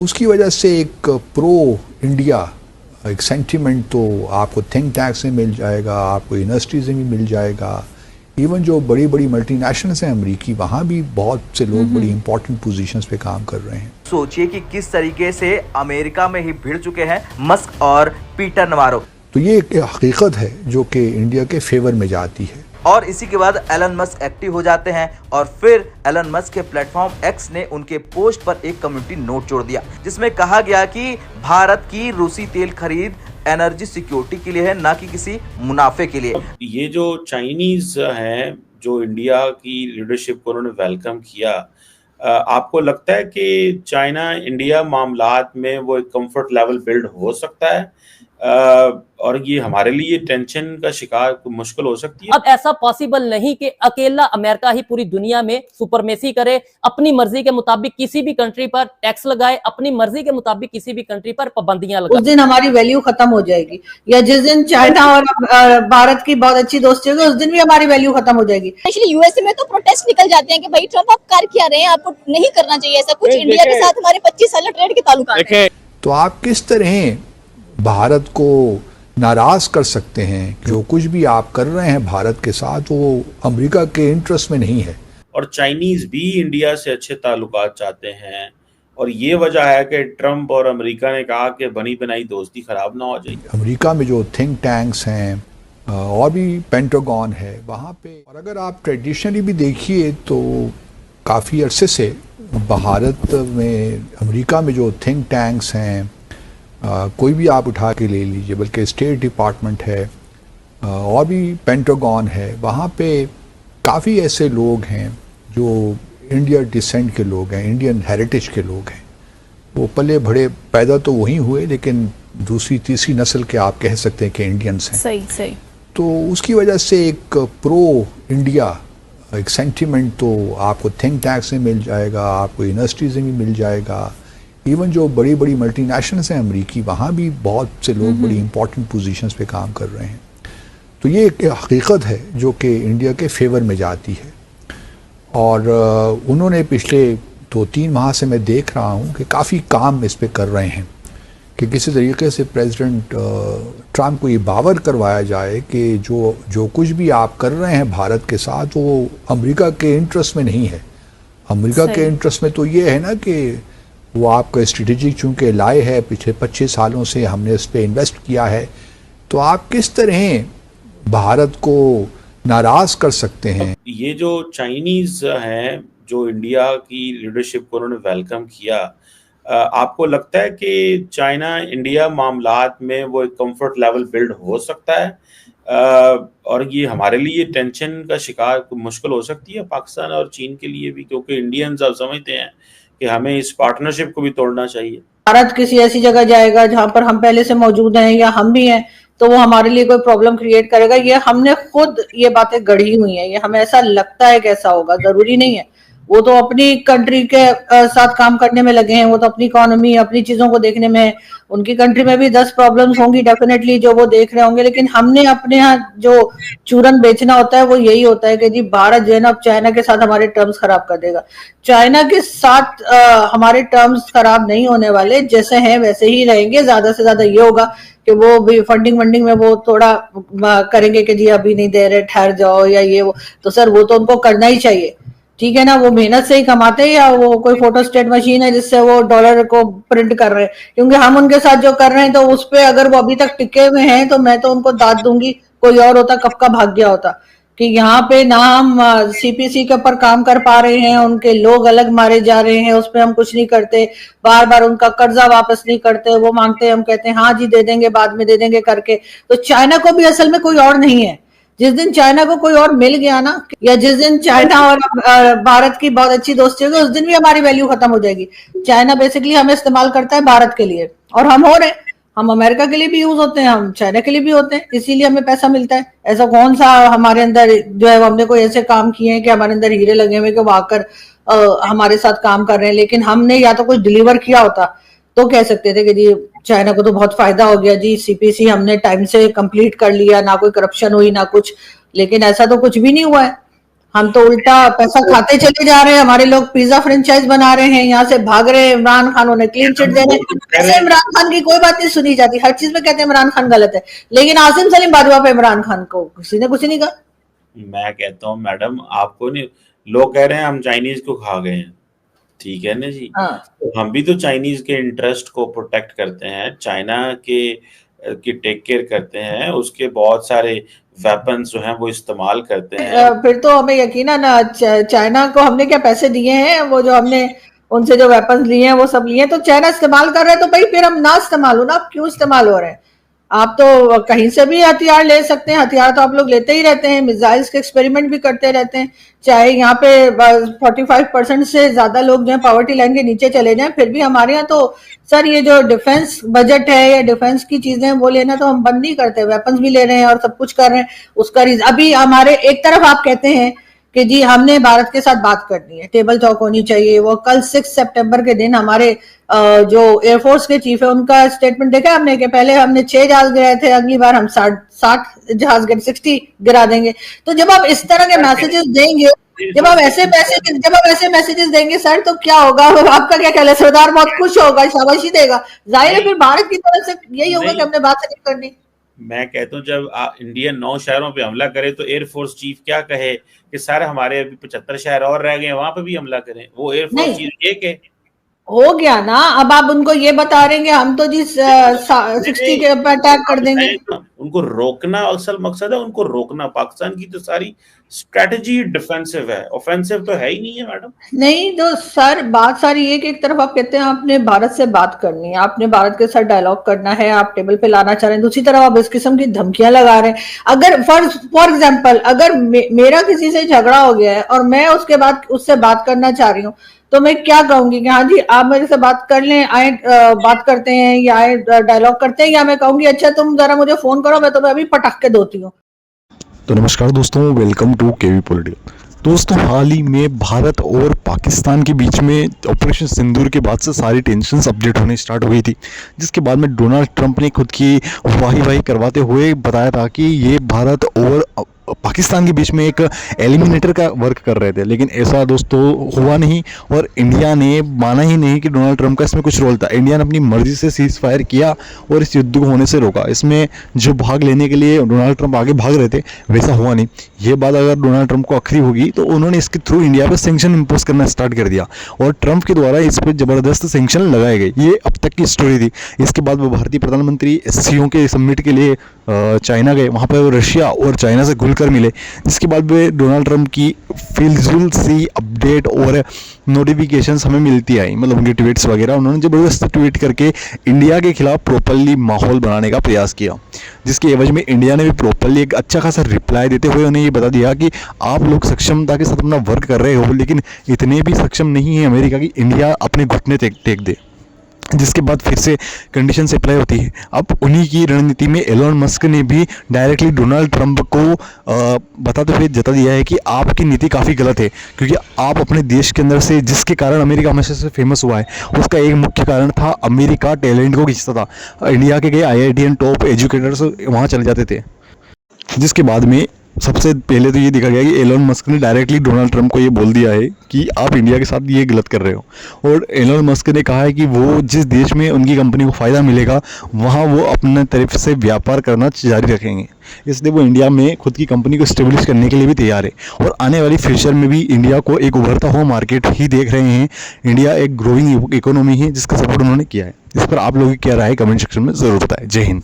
उसकी वजह से एक प्रो इंडिया एक सेंटिमेंट तो आपको थिंक टैंक्स में मिल जाएगा, आपको यूनिवर्सिटीज़ में भी मिल जाएगा। इवन जो बड़ी बड़ी मल्टीनेशनल्स हैं अमरीकी, वहाँ भी बहुत से लोग बड़ी इंपॉर्टेंट पोजीशंस पे काम कर रहे हैं। सोचिए कि किस तरीके से अमेरिका में ही भिड़ चुके हैं मस्क और पीटर नवारो। तो ये एक हकीकत है जो कि इंडिया के फेवर में जाती है। और इसी के बाद एलन मस्क एक्टिव हो जाते हैं और फिर एलन मस्क के प्लेटफॉर्म एक्स ने उनके पोस्ट पर एक कम्युनिटी नोट जोड़ दिया, जिसमें कहा गया कि भारत की रूसी तेल खरीद एनर्जी सिक्योरिटी के लिए है, ना कि किसी मुनाफे के लिए। ये जो चाइनीज हैं जो इंडिया की लीडरशिप को उन्होंने वेलकम किया, आपको लगता है कि चाइना इंडिया मामलात में वो एक कंफर्ट लेवल बिल्ड हो सकता है और ये हमारे लिए टेंशन का शिकार मुश्किल हो सकती है? अब ऐसा पॉसिबल नहीं कि अकेला अमेरिका ही पूरी दुनिया में सुपरमेसी करे, अपनी मर्जी के मुताबिक किसी भी कंट्री पर टैक्स लगाए, अपनी मर्जी के मुताबिक किसी भी कंट्री पर पाबंदियां लगाए। उस दिन हमारी वैल्यू खत्म हो जाएगी, या जिस दिन चाइना और भारत की बहुत अच्छी दोस्ती होगी उस दिन भी हमारी वैल्यू खत्म हो जाएगी। एक्चुअली यूएसए में तो प्रोटेस्ट निकल जाते हैं कि भाई ट्रम्प आप कर क्या रहे हैं, आपको नहीं करना चाहिए ऐसा कुछ। इंडिया के साथ हमारे 25 साल ट्रेड के ताल्लुकात हैं। तो आप किस तरह भारत को नाराज कर सकते हैं? जो कुछ भी आप कर रहे हैं भारत के साथ वो अमेरिका के इंटरेस्ट में नहीं है। और चाइनीज भी इंडिया से अच्छे ताल्लुकात चाहते हैं और ये वजह है कि ट्रम्प और अमेरिका ने कहा कि बनी बनाई दोस्ती खराब ना हो जाएगी। अमेरिका में जो थिंक टैंक्स हैं और भी पेंटागन है वहाँ पे, और अगर आप ट्रेडिशनली भी देखिए तो काफ़ी अरसे से भारत में अमेरिका में जो थिंक टैंक्स हैं, कोई भी आप उठा के ले लीजिए, बल्कि स्टेट डिपार्टमेंट है और भी पेंटागन है, वहाँ पे काफ़ी ऐसे लोग हैं जो इंडिया डिसेंट के लोग हैं, इंडियन हेरिटेज के लोग हैं। वो पले बड़े पैदा तो वहीं हुए लेकिन दूसरी तीसरी नस्ल के आप कह सकते हैं कि इंडियंस हैं। सही सही। तो उसकी वजह से एक प्रो इंडिया एक सेंटिमेंट तो आपको थिंक टैंक्स में मिल जाएगा, आपको यूनिवर्सिटीज़ में भी मिल जाएगा। इवन जो बड़ी बड़ी मल्टीनेशनल्स हैं अमरीकी, वहाँ भी बहुत से लोग बड़ी इंपॉर्टेंट पोजीशंस पे काम कर रहे हैं। तो ये एक हकीकत है जो कि इंडिया के फेवर में जाती है। और उन्होंने पिछले 2-3 माह से मैं देख रहा हूँ कि काफ़ी काम इस पे कर रहे हैं कि किसी तरीके से प्रेसिडेंट ट्रम्प को ये बावर करवाया जाए कि जो कुछ भी आप कर रहे हैं भारत के साथ वो अमेरिका के इंटरेस्ट में नहीं है। अमेरिका के इंटरेस्ट में तो ये है ना कि वो आपका स्ट्रेटेजिक चूँकि लाए है, पिछले 25 सालों से हमने इस पर इन्वेस्ट किया है। तो आप किस तरह भारत को नाराज कर सकते हैं? ये जो चाइनीज हैं जो इंडिया की लीडरशिप को उन्होंने वेलकम किया, आपको लगता है कि चाइना इंडिया मामलात में वो एक कंफर्ट लेवल बिल्ड हो सकता है और ये हमारे लिए टेंशन का शिकार मुश्किल हो सकती है पाकिस्तान और चीन के लिए भी, क्योंकि इंडियंस आप समझते हैं कि हमें इस पार्टनरशिप को भी तोड़ना चाहिए। भारत किसी ऐसी जगह जाएगा जहां पर हम पहले से मौजूद हैं या हम भी हैं तो वो हमारे लिए कोई प्रॉब्लम क्रिएट करेगा। ये हमने खुद ये बातें गढ़ी हुई हैं, ये हमें ऐसा लगता है कि ऐसा होगा, जरूरी नहीं है। वो तो अपनी कंट्री के साथ काम करने में लगे हैं, वो तो अपनी इकोनॉमी अपनी चीजों को देखने में है। उनकी कंट्री में भी 10 प्रॉब्लम्स होंगी डेफिनेटली जो वो देख रहे होंगे, लेकिन हमने अपने यहाँ जो चूरन बेचना होता है वो यही होता है कि जी भारत जो है ना अब चाइना के साथ हमारे टर्म्स खराब कर देगा। चाइना के साथ हमारे टर्म्स खराब नहीं होने वाले, जैसे हैं वैसे ही रहेंगे। ज्यादा से ज्यादा ये होगा कि वो भी फंडिंग में वो थोड़ा करेंगे कि जी अभी नहीं दे रहे, ठहर जाओ या ये वो। तो सर वो तो उनको करना ही चाहिए, ठीक है ना। वो मेहनत से ही कमाते हैं या वो कोई फोटोस्टेट मशीन है जिससे वो डॉलर को प्रिंट कर रहे हैं? क्योंकि हम उनके साथ जो कर रहे हैं तो उस पे अगर वो अभी तक टिके हुए हैं तो मैं तो उनको दाद दूंगी। कोई और होता कब का भाग गया होता कि यहाँ पे ना हम सीपीसी के ऊपर काम कर पा रहे हैं, उनके लोग अलग मारे जा रहे हैं, उस पर हम कुछ नहीं करते, बार बार उनका कर्जा वापस नहीं करते, वो मांगते हैं हम कहते हैं हाँ जी दे देंगे बाद में दे देंगे करके। तो चाइना को भी असल में कोई और नहीं है। जिस दिन चाइना को कोई और मिल गया ना, या जिस दिन चाइना और भारत की बहुत अच्छी दोस्ती होगी उस दिन भी हमारी वैल्यू खत्म हो जाएगी। चाइना बेसिकली हमें इस्तेमाल करता है भारत के लिए और हम हो रहे हैं, हम अमेरिका के लिए भी यूज होते हैं, हम चाइना के लिए भी होते हैं, इसीलिए हमें पैसा मिलता है। ऐसा कौन सा हमारे अंदर जो है हमने कोई ऐसे काम किए हैं कि हमारे अंदर हीरे लगे हुए कि वो आकर हमारे साथ काम कर रहे हैं। लेकिन हमने या तो कुछ डिलीवर किया होता तो कह सकते थे कि जी चाइना को तो बहुत फायदा हो गया जी, सीपीसी हमने टाइम से कंप्लीट कर लिया, ना कोई करप्शन हुई ना कुछ। लेकिन ऐसा तो कुछ भी नहीं हुआ है। हम तो उल्टा पैसा खाते चले जा रहे हैं, हमारे लोग पिज्जा फ्रेंचाइज बना रहे हैं, यहाँ से भाग रहे हैं, इमरान खान उन्हें क्लीन चिट दे रहे हैं। ऐसे इमरान खान की कोई बात नहीं सुनी जाती, हर चीज में कहते हैं इमरान खान गलत है, लेकिन आसिम सलीम बाजवा पे इमरान खान को किसी ने कुछ नहीं कहा। मैं कहता हूँ मैडम, आपको नहीं, लोग कह रहे हैं हम चाइनीज को खा गए हैं, ठीक है ना जी। तो हम भी तो चाइनीज के इंटरेस्ट को प्रोटेक्ट करते हैं, चाइना की टेक केयर करते हैं, उसके बहुत सारे वेपन्स जो हैं वो इस्तेमाल करते हैं। फिर तो हमें यकीनन चाइना को हमने क्या पैसे दिए हैं, वो जो हमने उनसे जो वेपन्स लिए हैं वो सब लिए हैं, तो चाइना इस्तेमाल कर रहा है, तो भाई फिर हम ना इस्तेमाल हो ना, आप क्यों इस्तेमाल हो रहे हैं? आप तो कहीं से भी हथियार ले सकते हैं, हथियार तो आप लोग लेते ही रहते हैं, मिसाइल्स के एक्सपेरिमेंट भी करते रहते हैं, चाहे यहाँ पे 45% से ज्यादा लोग जो है पॉवर्टी लाइन के नीचे चले जाएं, फिर भी हमारे यहाँ तो सर ये जो डिफेंस बजट है या डिफेंस की चीजें वो लेना तो हम बंद नहीं करते, वेपन्स भी ले रहे हैं और सब कुछ कर रहे हैं। उसका रीजन अभी हमारे एक तरफ आप कहते हैं कि जी हमने भारत के साथ बात करनी है, टेबल टॉक होनी चाहिए, वो कल 6 सितंबर के दिन हमारे जो एयरफोर्स के चीफ है उनका स्टेटमेंट देखा हमने कि पहले हमने 6 जहाज गिराए थे, अगली बार हम 60 जहाज 60 गिरा देंगे। तो जब आप इस तरह के मैसेजेस देंगे, जब आप ऐसे मैसेजेस देंगे सर, तो क्या होगा? आपका क्या ख्याल है? सरदार बहुत खुश होगा, शाबाशी देगा, जाहिर है फिर भारत की तरफ से यही होगा कि हमने बात नहीं करनी। मैं कहता हूँ जब इंडिया 9 शहरों पे हमला करे तो एयरफोर्स चीफ क्या कहे कि सर हमारे अभी 75 शहर और रह गए, वहां पे भी हमला करें। वो एयरफोर्स चीफ एक है, हो गया ना। अब आप उनको ये बता रहे हैं हम तो जी 60 के ऊपर अटैक कर देंगे। उनको रोकना असल मकसद है, उनको रोकना। पाकिस्तान की तो सारी स्ट्रेटजी डिफेंसिव है, ऑफेंसिव तो है ही नहीं है मैडम। नहीं तो सर बात सारी एक तरफ आप कहते हैं आपने भारत से बात करनी है, आपने भारत के साथ डायलॉग करना है, आप टेबल पे लाना चाह रहे हैं, दूसरी तरफ आप इस किस्म की धमकियां लगा रहे हैं। अगर फॉर एग्जाम्पल अगर मेरा किसी से झगड़ा हो गया है और मैं उसके बाद उससे बात करना चाह रही हूँ, तो मैं क्या कहूंगी कि हाँ जी आप मेरे से बात कर लें, आए बात करते हैं या आए डायलॉग करते हैं, या मैं कहूंगी अच्छा तुम जरा मुझे फोन करो, मैं तुम्हें अभी पटाख के धोती हूँ। तो नमस्कार दोस्तों, वेलकम टू केवी पॉलिटिकल। दोस्तों हाल ही में भारत और पाकिस्तान के बीच में ऑपरेशन सिंदूर के बाद से सारी टेंशन्स अपडेट होने स्टार्ट हो गई थी, जिसके बाद में डोनाल्ड ट्रंप ने खुद की वाही करवाते हुए बताया था कि ये भारत और पाकिस्तान के बीच में एक एलिमिनेटर का वर्क कर रहे थे। लेकिन ऐसा दोस्तों हुआ नहीं और इंडिया ने माना ही नहीं कि डोनाल्ड ट्रंप का इसमें कुछ रोल था। इंडिया ने अपनी मर्जी से सीज फायर किया और इस युद्ध को होने से रोका। इसमें जो भाग लेने के लिए डोनाल्ड ट्रंप आगे भाग रहे थे वैसा हुआ नहीं। ये बात अगर डोनाल्ड ट्रंप को आखिरी होगी तो उन्होंने इसके थ्रू इंडिया पर सेंक्शन इम्पोज करना स्टार्ट कर दिया और ट्रंप के द्वारा इस पर ज़बरदस्त सेंक्शन लगाए गए। ये अब तक की स्टोरी थी। इसके बाद वो भारतीय प्रधानमंत्री SCO के समिट के लिए चाइना गए, वहाँ पर वो रशिया और चाइना से घुलकर मिले, जिसके बाद वे डोनाल्ड ट्रंप की फिजूल सी अपडेट और नोटिफिकेशंस हमें मिलती आई, मतलब उनके ट्वीट्स वगैरह। उन्होंने ज़बरदस्त ट्वीट करके इंडिया के खिलाफ प्रॉपरली माहौल बनाने का प्रयास किया, जिसके एवज में इंडिया ने भी प्रॉपरली एक अच्छा खासा रिप्लाई देते हुए उन्हें ये बता दिया कि आप लोग सक्षमता के साथ अपना वर्क कर रहे हो, लेकिन इतने भी सक्षम नहीं है अमेरिका की इंडिया अपने घुटने टेक दे। जिसके बाद फिर से कंडीशन से अप्लाई होती है। अब उन्हीं की रणनीति में एलोन मस्क ने भी डायरेक्टली डोनाल्ड ट्रंप को बताते हुए जता दिया है कि आपकी नीति काफ़ी गलत है, क्योंकि आप अपने देश के अंदर से जिसके कारण अमेरिका हमेशा से फेमस हुआ है उसका एक मुख्य कारण था अमेरिका टैलेंट को खींचता था। इंडिया के कई IITian टॉप एजुकेटर्स वहाँ चले जाते थे। जिसके बाद में सबसे पहले तो ये देखा गया कि एलोन मस्क ने डायरेक्टली डोनाल्ड ट्रंप को ये बोल दिया है कि आप इंडिया के साथ ये गलत कर रहे हो, और एलोन मस्क ने कहा है कि वो जिस देश में उनकी कंपनी को फ़ायदा मिलेगा वहाँ वो अपने तरफ से व्यापार करना जारी रखेंगे। इसलिए वो इंडिया में खुद की कंपनी को स्टेब्लिश करने के लिए भी तैयार है और आने वाली फ्यूचर में भी इंडिया को एक उभरता हुआ मार्केट ही देख रहे हैं। इंडिया एक ग्रोइंग इकोनॉमी है जिसका सपोर्ट उन्होंने किया है। इस पर आप लोगों की क्या राय है कमेंट सेक्शन में ज़रूर बताएं। जय हिंद।